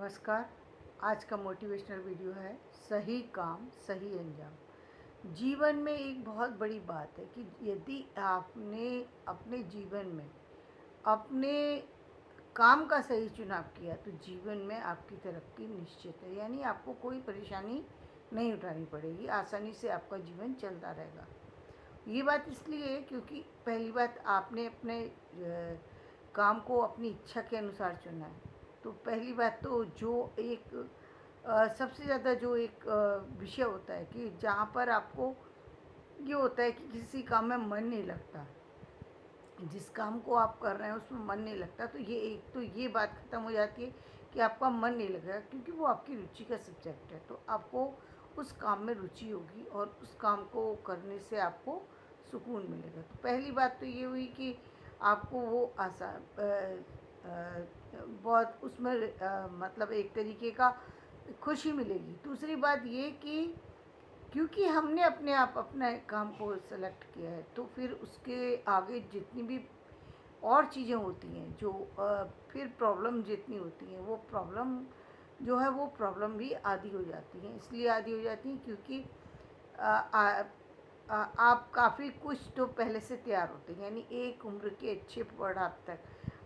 नमस्कार। आज का मोटिवेशनल वीडियो है सही काम सही अंजाम। जीवन में एक बहुत बड़ी बात है कि यदि आपने अपने जीवन में अपने काम का सही चुनाव किया तो जीवन में आपकी तरक्की निश्चित है। यानी आपको कोई परेशानी नहीं उठानी पड़ेगी, आसानी से आपका जीवन चलता रहेगा। ये बात इसलिए है क्योंकि पहली बात आपने अपने काम को अपनी इच्छा के अनुसार चुना है। तो पहली बात तो जो एक सबसे ज़्यादा जो एक विषय होता है कि जहाँ पर आपको ये होता है कि किसी काम में मन नहीं लगता, जिस काम को आप कर रहे हैं उसमें मन नहीं लगता, तो ये एक तो ये बात ख़त्म हो जाती है कि आपका मन नहीं लगेगा, क्योंकि वो आपकी रुचि का सब्जेक्ट है। तो आपको उस काम में रुचि होगी और उस काम को करने से आपको सुकून मिलेगा। तो पहली बात तो ये हुई कि आपको वो बहुत उसमें मतलब एक तरीके का खुशी मिलेगी। दूसरी बात ये कि क्योंकि हमने अपने काम को सेलेक्ट किया है, तो फिर उसके आगे जितनी भी और चीज़ें होती हैं जो फिर प्रॉब्लम जितनी होती हैं वो प्रॉब्लम जो है वो प्रॉब्लम भी आधी हो जाती हैं। इसलिए आधी हो जाती हैं क्योंकि आ, आ, आप काफ़ी कुछ तो पहले से तैयार होते हैं। यानी एक उम्र के अच्छे पड़ाव तक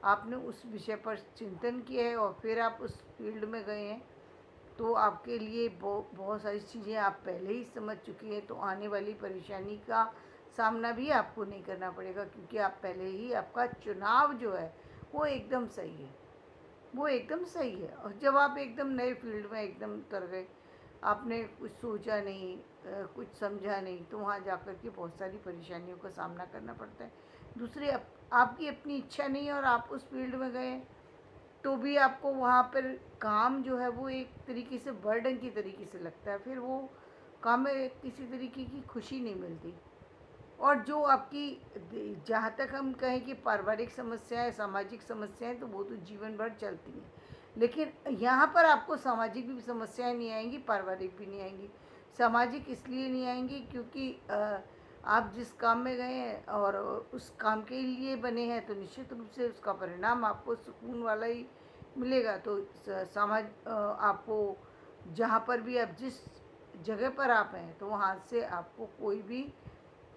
आपने उस विषय पर चिंतन किया है और फिर आप उस फील्ड में गए हैं, तो आपके लिए बहुत सारी चीज़ें आप पहले ही समझ चुकी हैं। तो आने वाली परेशानी का सामना भी आपको नहीं करना पड़ेगा, क्योंकि आप पहले ही आपका चुनाव जो है वो एकदम सही है, वो एकदम सही है। और जब आप एकदम नए फील्ड में एकदम उतर गए, आपने कुछ सोचा नहीं, कुछ समझा नहीं, तो वहाँ जाकर के बहुत सारी परेशानियों का सामना करना पड़ता है। दूसरी आपकी अपनी इच्छा नहीं है और आप उस फील्ड में गए, तो भी आपको वहाँ पर काम जो है वो एक तरीके से बर्डन की तरीके से लगता है। फिर वो काम में किसी तरीके की खुशी नहीं मिलती। और जो आपकी जहाँ तक हम कहें कि पारिवारिक समस्याएं, सामाजिक समस्याएं, तो वो तो जीवन भर चलती हैं। लेकिन यहाँ पर आपको सामाजिक भी समस्याएं नहीं आएंगी, पारिवारिक भी नहीं आएंगी। सामाजिक इसलिए नहीं आएंगी क्योंकि आप जिस काम में गए हैं और उस काम के लिए बने हैं, तो निश्चित रूप से उसका परिणाम आपको सुकून वाला ही मिलेगा। तो आपको जहाँ पर भी आप जिस जगह पर आप हैं, तो वहाँ से आपको कोई भी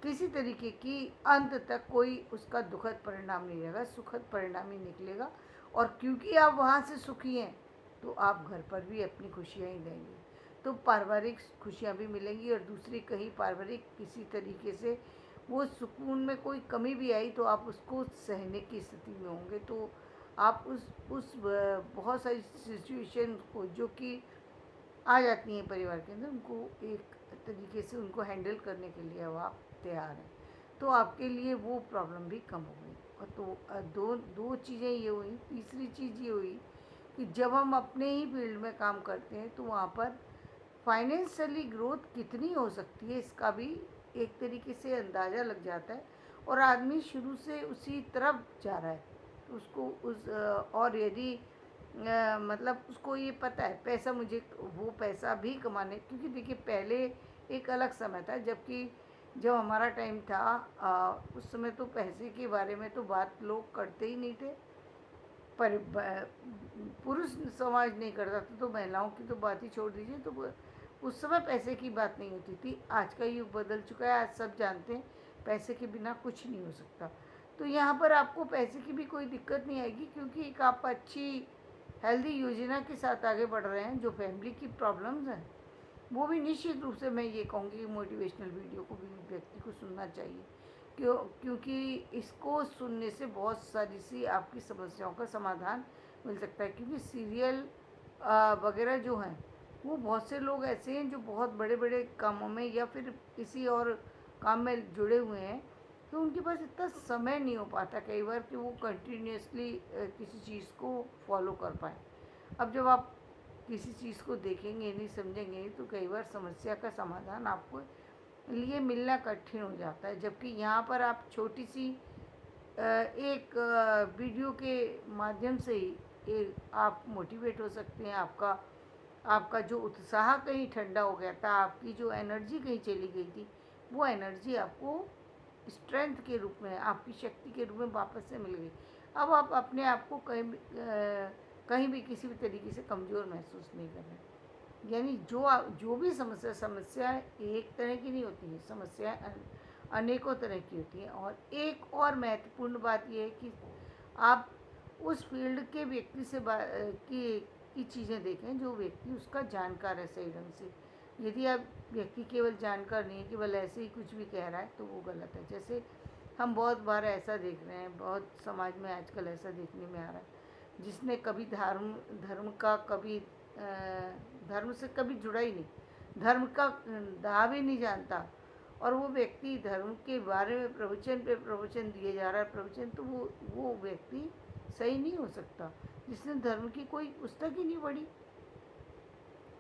किसी तरीके की अंत तक कोई उसका दुखद परिणाम नहीं रहेगा, सुखद परिणाम ही निकलेगा। और क्योंकि आप वहाँ से सुखी हैं, तो आप घर पर भी अपनी खुशियाँ ही देंगे, तो पारिवारिक खुशियाँ भी मिलेंगी। और दूसरी कहीं पारिवारिक किसी तरीके से वो सुकून में कोई कमी भी आई, तो आप उसको सहने की स्थिति में होंगे। तो आप उस बहुत सारी सिचुएशन को जो कि आ जाती हैं परिवार के अंदर, उनको एक तरीके से उनको हैंडल करने के लिए अब आप तैयार हैं, तो आपके लिए वो प्रॉब्लम भी कम हो गई। और तो दो दो चीज़ें ये हुई। तीसरी चीज़ ये हुई कि जब हम अपने ही फील्ड में काम करते हैं, तो वहाँ पर फाइनेंशियली ग्रोथ कितनी हो सकती है इसका भी एक तरीके से अंदाज़ा लग जाता है। और आदमी शुरू से उसी तरफ जा रहा है, तो उसको और यदि मतलब उसको ये पता है पैसा, मुझे वो पैसा भी कमाने, क्योंकि देखिए पहले एक अलग समय था, जबकि जब हमारा टाइम था उस समय तो पैसे के बारे में तो बात लोग करते ही नहीं थे। पर पुरुष समाज नहीं करता था, तो महिलाओं की तो बात ही छोड़ दीजिए। तो उस समय पैसे की बात नहीं होती थी। आज का युग बदल चुका है, आज सब जानते हैं पैसे के बिना कुछ नहीं हो सकता। तो यहाँ पर आपको पैसे की भी कोई दिक्कत नहीं आएगी, क्योंकि एक आप अच्छी हेल्दी योजना के साथ आगे बढ़ रहे हैं। जो फैमिली की प्रॉब्लम्स हैं वो भी निश्चित रूप से मैं ये कहूँगी कि मोटिवेशनल वीडियो को भी व्यक्ति को सुनना चाहिए, क्योंकि इसको सुनने से बहुत सारी सी आपकी समस्याओं का समाधान मिल सकता है। क्योंकि सीरियल वगैरह जो हैं, वो बहुत से लोग ऐसे हैं जो बहुत बड़े बड़े कामों में या फिर किसी और काम में जुड़े हुए हैं, तो उनके पास इतना समय नहीं हो पाता कई बार कि वो कंटिन्यूसली किसी चीज़ को फॉलो कर पाएँ। अब जब आप किसी चीज़ को देखेंगे नहीं, समझेंगे नहीं, तो कई बार समस्या का समाधान आपको लिए मिलना कठिन हो जाता है। जबकि यहाँ पर आप छोटी सी एक वीडियो के माध्यम से ही आप मोटिवेट हो सकते हैं। आपका आपका जो उत्साह कहीं ठंडा हो गया था, आपकी जो एनर्जी कहीं चली गई थी, वो एनर्जी आपको स्ट्रेंथ के रूप में, आपकी शक्ति के रूप में वापस से मिल गई। अब आप अपने आप को कहीं कहीं भी किसी भी तरीके से कमज़ोर महसूस नहीं कर रहे। यानी जो भी समस्या एक तरह की नहीं होती है, समस्याएं अनेकों तरह की होती हैं। और एक और महत्वपूर्ण बात यह है कि आप उस फील्ड के व्यक्ति से की चीज़ें देखें जो व्यक्ति उसका जानकार है सही ढंग से। यदि आप व्यक्ति केवल जानकार नहीं है, केवल ऐसे ही कुछ भी कह रहा है, तो वो गलत है। जैसे हम बहुत बार ऐसा देख रहे हैं, बहुत समाज में आजकल ऐसा देखने में आ रहा है, जिसने कभी धर्म का कभी धर्म से कभी जुड़ा ही नहीं, धर्म का दाव ही नहीं जानता, और वो व्यक्ति धर्म के बारे में प्रवचन पे प्रवचन दिए जा रहा है प्रवचन, तो वो व्यक्ति सही नहीं हो सकता, जिसने धर्म की कोई पुस्तक ही नहीं पढ़ी,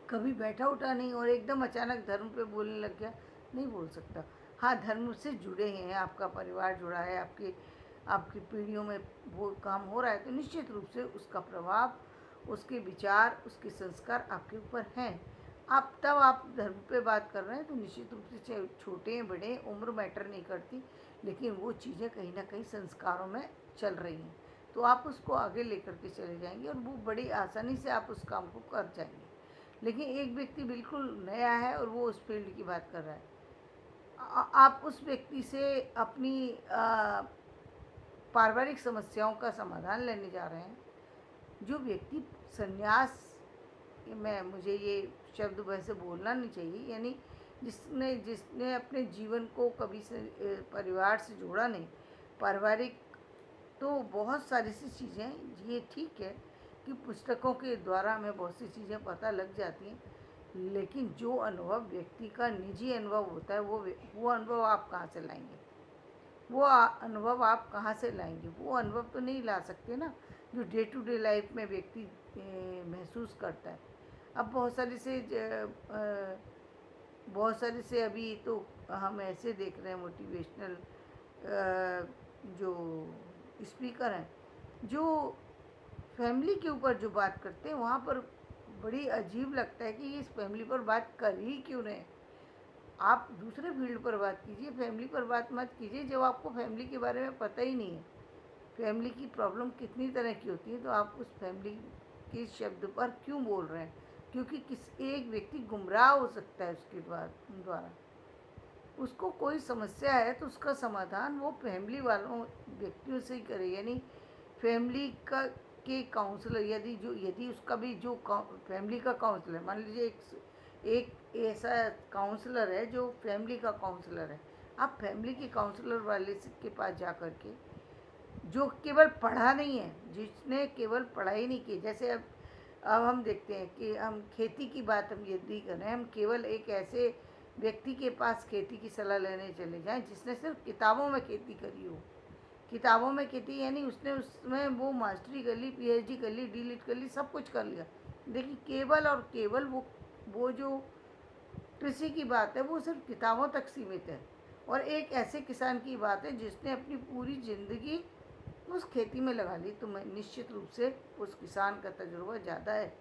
कभी बैठा उठा नहीं, और एकदम अचानक धर्म पे बोलने लग गया, नहीं बोल सकता। हाँ, धर्म से जुड़े हैं, आपका परिवार जुड़ा है, आपकी पीढ़ियों में वो काम हो रहा है, तो निश्चित रूप से उसका प्रभाव, उसके विचार, उसके संस्कार आपके ऊपर हैं। आप धर्म पे बात कर रहे हैं, तो निश्चित रूप से चाहे छोटे हैं बड़े, उम्र मैटर नहीं करती, लेकिन वो चीज़ें कहीं ना कहीं संस्कारों में चल रही हैं, तो आप उसको आगे लेकर के चले जाएंगे, और वो बड़ी आसानी से आप उस काम को कर जाएंगे। लेकिन एक व्यक्ति बिल्कुल नया है और वो उस फील्ड की बात कर रहा है, आप उस व्यक्ति से अपनी पारिवारिक समस्याओं का समाधान लेने जा रहे हैं। जो व्यक्ति संन्यास में, मुझे ये शब्द वैसे बोलना नहीं चाहिए, यानी जिसने अपने जीवन को कभी से परिवार से जोड़ा नहीं, पारिवारिक, तो बहुत सारी सी चीज़ें, ये ठीक है कि पुस्तकों के द्वारा हमें बहुत सी चीज़ें पता लग जाती हैं, लेकिन जो अनुभव व्यक्ति का निजी अनुभव होता है, वो अनुभव आप कहाँ से लाएंगे? अनुभव आप कहाँ से लाएंगे? वो अनुभव तो नहीं ला सकते ना, जो डे टू डे लाइफ में व्यक्ति महसूस करता है। अब बहुत सारे से अभी तो हम ऐसे देख रहे हैं मोटिवेशनल जो स्पीकर हैं, जो फैमिली के ऊपर जो बात करते हैं, वहाँ पर बड़ी अजीब लगता है कि इस फैमिली पर बात कर ही क्यों रहे हैं। आप दूसरे फील्ड पर बात कीजिए, फैमिली पर बात मत कीजिए जब आपको फैमिली के बारे में पता ही नहीं है। फैमिली की प्रॉब्लम कितनी तरह की होती है, तो आप उस फैमिली के शब्द पर क्यों बोल रहे हैं? क्योंकि एक व्यक्ति गुमराह हो सकता है उसके द्वारा। उसको कोई समस्या है तो उसका समाधान वो फैमिली वालों व्यक्तियों से ही करे, यानी फैमिली के काउंसलर, यदि उसका भी जो फैमिली का काउंसलर, मान लीजिए एक ऐसा काउंसलर है जो फैमिली का काउंसलर है, आप फैमिली के काउंसलर वाले के पास जा कर के, जो केवल पढ़ा नहीं है, जिसने केवल पढ़ाई नहीं की, जैसे अब हम देखते हैं कि हम खेती की बात हम यदि करें, हम केवल एक ऐसे व्यक्ति के पास खेती की सलाह लेने चले जाएं जिसने सिर्फ किताबों में खेती करी हो, किताबों में खेती यानी उसने उसमें वो मास्टरी कर ली, पीएचडी कर ली, डीलिट कर ली, सब कुछ कर लिया, लेकिन केवल और केवल वो जो कृषि की बात है वो सिर्फ किताबों तक सीमित है। और एक ऐसे किसान की बात है जिसने अपनी पूरी ज़िंदगी उस खेती में लगा ली, तो मैं निश्चित रूप से उस किसान का तजुर्बा ज़्यादा है,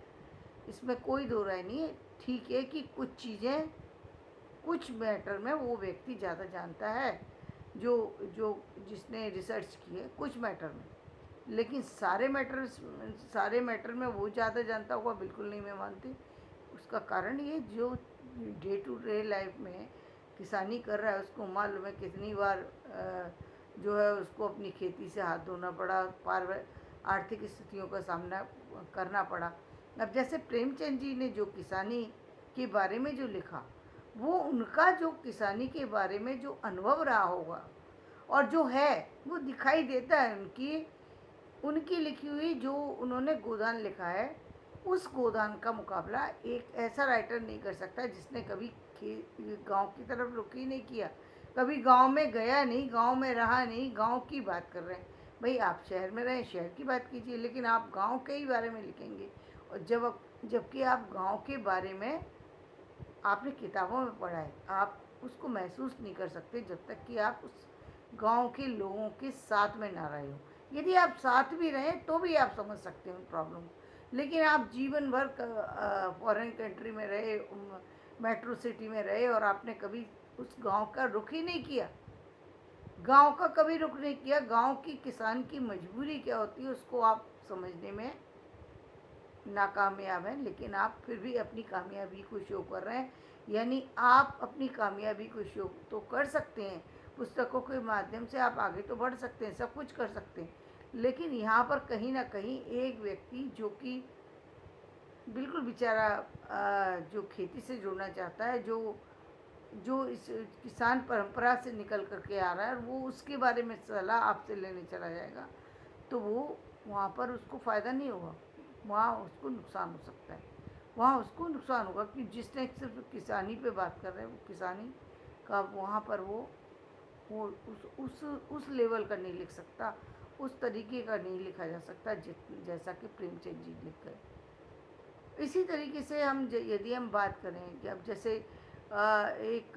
इसमें कोई दो राय नहीं है। ठीक है कि कुछ चीज़ें, कुछ मैटर में वो व्यक्ति ज़्यादा जानता है जो जो जिसने रिसर्च की है कुछ मैटर में, लेकिन सारे मैटर में वो ज़्यादा जानता होगा, बिल्कुल नहीं मैं मानती। उसका कारण ये, जो डे टू डे लाइफ में किसानी कर रहा है उसको मालूम है कितनी बार जो है उसको अपनी खेती से हाथ धोना पड़ा, आर्थिक स्थितियों का सामना करना पड़ा। अब जैसे प्रेमचंद जी ने जो किसानी के बारे में जो लिखा, वो उनका जो किसानी के बारे में जो अनुभव रहा होगा और जो है वो दिखाई देता है। उनकी लिखी हुई जो उन्होंने गोदान लिखा है, उस गोदान का मुकाबला एक ऐसा राइटर नहीं कर सकता जिसने कभी गांव की तरफ रुख ही नहीं किया, कभी गांव में गया नहीं, गांव में रहा नहीं, गांव की बात कर रहे हैं। भाई आप शहर में रहें, शहर की बात कीजिए, लेकिन आप गांव के ही बारे में लिखेंगे, और जबकि आप गांव के बारे में आपने किताबों में पढ़ा है, आप उसको महसूस नहीं कर सकते जब तक कि आप उस गांव के लोगों के साथ में ना रहे हो। यदि आप साथ भी रहें तो भी आप समझ सकते हो प्रॉब्लम, लेकिन आप जीवन भर फॉरेन कंट्री में रहे, मेट्रो सिटी में रहे, और आपने कभी उस गांव का रुख ही नहीं किया, गांव का कभी रुख नहीं किया, गांव की किसान की मजबूरी क्या होती है उसको आप समझने में नाकामयाब हैं, लेकिन आप फिर भी अपनी कामयाबी को शो कर रहे हैं। यानी आप अपनी कामयाबी को शो तो कर सकते हैं, पुस्तकों के माध्यम से आप आगे तो बढ़ सकते हैं, सब कुछ कर सकते हैं, लेकिन यहाँ पर कहीं ना कहीं एक व्यक्ति जो कि बिल्कुल बेचारा जो खेती से जुड़ना चाहता है, जो जो इस किसान परंपरा से निकल कर के आ रहा है, वो उसके बारे में सलाह आपसे लेने चला जाएगा, तो वो वहाँ पर उसको फ़ायदा नहीं होगा, वहाँ उसको नुकसान हो सकता है। वहाँ उसको नुकसान होगा कि जिसने सिर्फ किसानी पे बात कर रहे हैं, वो किसानी का वहाँ पर वो उस लेवल का नहीं लिख सकता, उस तरीके का नहीं लिखा जा सकता जैसा कि प्रेमचंद जी लिख गए। इसी तरीके से यदि हम बात करें कि अब जैसे एक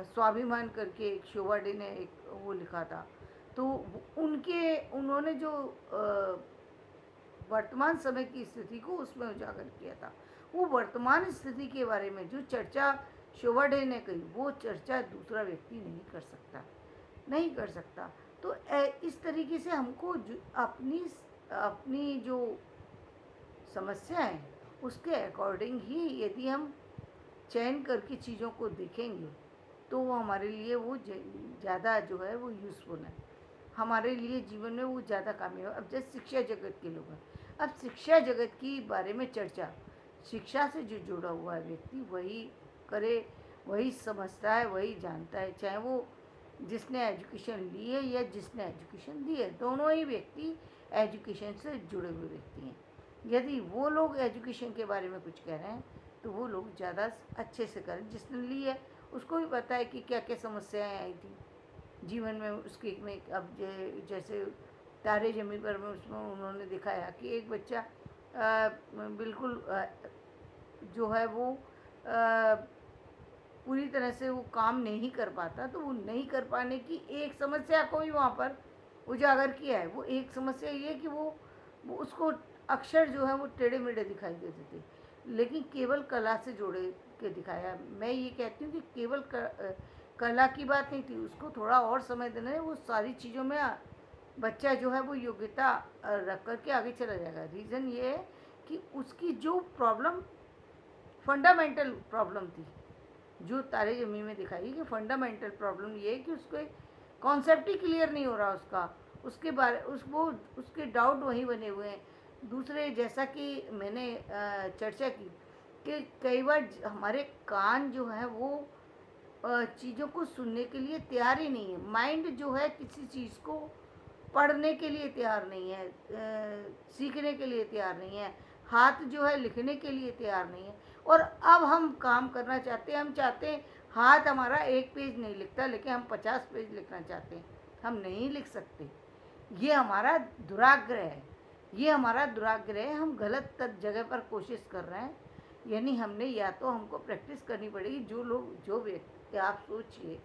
स्वाभिमान करके एक शोभा डे ने एक वो लिखा था, तो उन्होंने जो वर्तमान समय की स्थिति को उसमें उजागर किया था। वो वर्तमान स्थिति के बारे में जो चर्चा शोभा डे ने कही, वो चर्चा दूसरा व्यक्ति नहीं कर सकता, नहीं कर सकता। तो इस तरीके से हमको अपनी अपनी जो समस्या है उसके अकॉर्डिंग ही यदि हम चयन करके चीज़ों को देखेंगे, तो वो हमारे लिए वो ज़्यादा जो है वो यूज़फुल है, हमारे लिए जीवन में वो ज़्यादा कामयाब। अब जैसे शिक्षा जगत के लोग हैं, अब शिक्षा जगत की बारे में चर्चा, शिक्षा से जो जुड़ा हुआ है व्यक्ति वही करे, वही समझता है, वही जानता है, चाहे वो जिसने एजुकेशन ली है या जिसने एजुकेशन दी है, दोनों ही व्यक्ति एजुकेशन से जुड़े हुए व्यक्ति हैं। यदि वो लोग एजुकेशन के बारे में कुछ कह रहे हैं, तो वो लोग ज़्यादा अच्छे से करें। जिसने ली है उसको भी पता है कि क्या क्या समस्याएं आई थी जीवन में उसके में। अब जैसे तारे ज़मीन पर में उसमें उन्होंने दिखाया कि एक बच्चा बिल्कुल जो है वो पूरी तरह से वो काम नहीं कर पाता, तो वो नहीं कर पाने की एक समस्या को भी वहाँ पर उजागर किया है। वो एक समस्या ये है कि वो उसको अक्षर जो है वो टेढ़े मेढ़े दिखाई देते थे, लेकिन केवल कला से जोड़े के दिखाया। मैं ये कहती हूँ कि केवल कला की बात नहीं थी, उसको थोड़ा और समय देना है, वो सारी चीज़ों में बच्चा जो है वो योग्यता रख कर के आगे चला जाएगा। रीज़न ये है कि उसकी जो प्रॉब्लम फंडामेंटल प्रॉब्लम थी, जो तारे ज़मीन में दिखाई कि फंडामेंटल प्रॉब्लम ये है कि उसको कॉन्सेप्ट ही क्लियर नहीं हो रहा उसका, उसके बारे उसके डाउट वहीं बने हुए हैं। दूसरे जैसा कि मैंने चर्चा की कि कई बार हमारे कान जो है वो चीज़ों को सुनने के लिए तैयार ही नहीं है, माइंड जो है किसी चीज़ को पढ़ने के लिए तैयार नहीं है, सीखने के लिए तैयार नहीं है, हाथ जो है लिखने के लिए तैयार नहीं है। और अब हम काम करना चाहते हैं, हम चाहते हैं हाथ हमारा एक पेज नहीं लिखता, लेकिन हम 50 पेज लिखना चाहते हैं, हम नहीं लिख सकते। ये हमारा दुराग्रह है, ये हमारा दुराग्रह है, हम गलत जगह पर कोशिश कर रहे हैं। यानी हमने या तो हमको प्रैक्टिस करनी पड़ेगी। जो व्यक्ति आप सोचिए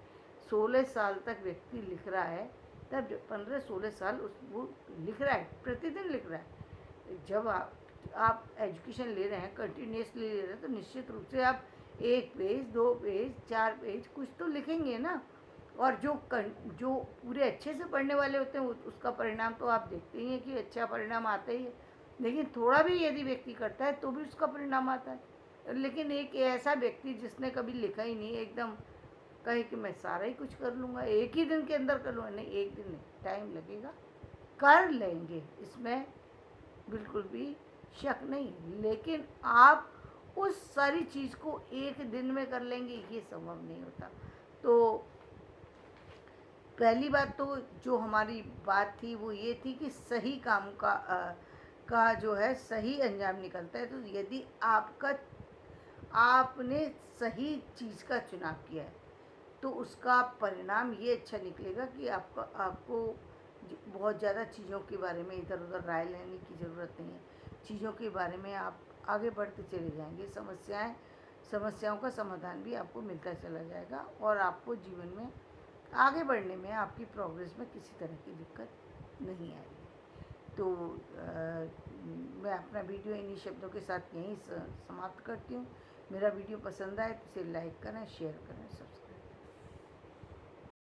16 साल तक व्यक्ति लिख रहा है, तब 15-16 साल वो लिख रहा है, प्रतिदिन लिख रहा है। जब आप एजुकेशन ले रहे हैं, कंटिन्यूसली ले रहे हैं, तो निश्चित रूप से आप 1 पेज 2 पेज 4 पेज कुछ तो लिखेंगे ना। और जो पूरे अच्छे से पढ़ने वाले होते हैं उसका परिणाम तो आप देखते ही हैं कि अच्छा परिणाम आता ही है, लेकिन थोड़ा भी यदि व्यक्ति करता है तो भी उसका परिणाम आता है। लेकिन एक ऐसा व्यक्ति जिसने कभी लिखा ही नहीं, एकदम कहे कि मैं सारा ही कुछ कर लूँगा, एक ही दिन के अंदर कर लूँगा, नहीं, एक दिन नहीं, टाइम लगेगा, कर लेंगे, इसमें बिल्कुल भी शक नहीं। लेकिन आप उस सारी चीज़ को एक दिन में कर लेंगे, ये संभव नहीं होता। तो पहली बात तो जो हमारी बात थी वो ये थी कि सही काम का जो है सही अंजाम निकलता है। तो यदि आपने सही चीज़ का चुनाव किया है, तो उसका परिणाम ये अच्छा निकलेगा कि आपको बहुत ज़्यादा चीज़ों के बारे में इधर उधर राय लेने की ज़रूरत नहीं है। चीज़ों के बारे में आप आगे बढ़ते चले जाएंगे, समस्याओं का समाधान भी आपको मिलता चला जाएगा, और आपको जीवन में आगे बढ़ने में, आपकी प्रोग्रेस में किसी तरह की दिक्कत नहीं आएगी। तो मैं अपना वीडियो इन्हीं शब्दों के साथ यहीं समाप्त करती हूँ। मेरा वीडियो पसंद आए तो इसे लाइक करें, शेयर करें, सब्सक्राइब